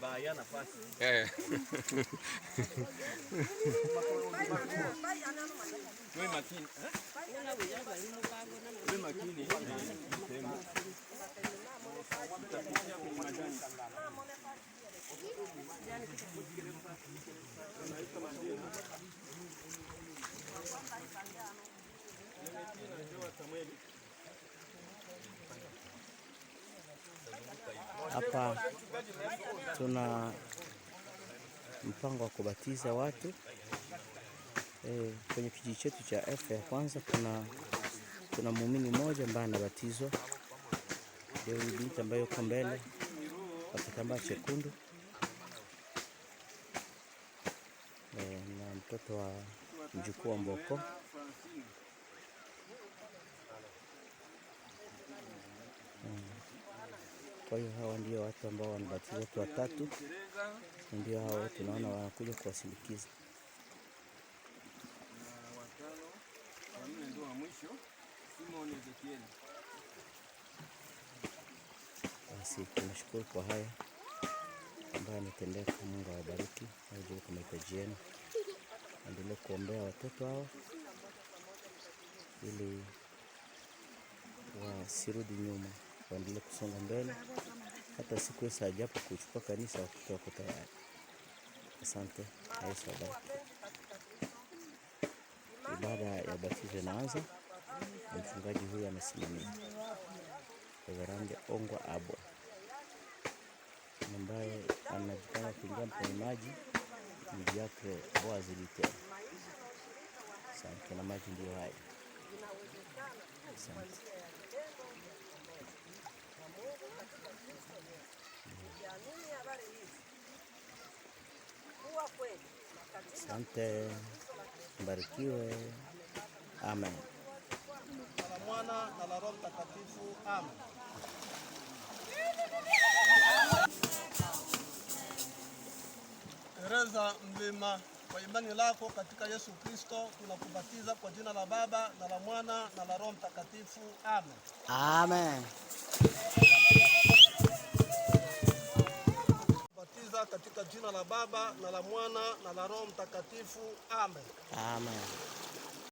Baya nafasi. Wewe makini. Wewe makini. Hapa tuna mpango wa kubatiza watu kwenye kijiji chetu cha F ya kwanza. Kuna muumini mmoja ambaye anabatizwa, ndio binti ambaye yuko mbele kwa kitambaa chekundu, na mtoto wa mjukuu wa Mboko. Kwa hiyo hawa ndio watu ambao wanabatizwa, watu watatu, ndio hao tunaona wanakuja kuwasindikiza. Basi tunashukuru kwa haya ambayo ametendeka. Mungu awabariki, ajue kwa mahitaji yenu. Endelee kuombea watoto hao ili wasirudi nyuma, waendelee kusonga mbele. Hata siku ya saa japo kuchukua kanisa wako tayari. Asante. Yesu abariki. Ibada ya batizo inaanza. Mchungaji huyu anasimamia, Reverend Ongwa Abwa, ambaye anajipanga kuingia kwenye maji. Mji yake Boaz Little. Asante. Na maji ndio haya. Asante. Asante. Mbarikiwe. Amen. La Mwana na la Roho Mtakatifu. Amen. Teresa Mlima, kwa imani lako katika Yesu Kristo tunakubatiza kwa jina la Baba na la Mwana na la Roho Mtakatifu. Amen. Amen. Batiza katika jina la Baba na la Mwana na la Roho Mtakatifu. Amen. Amen.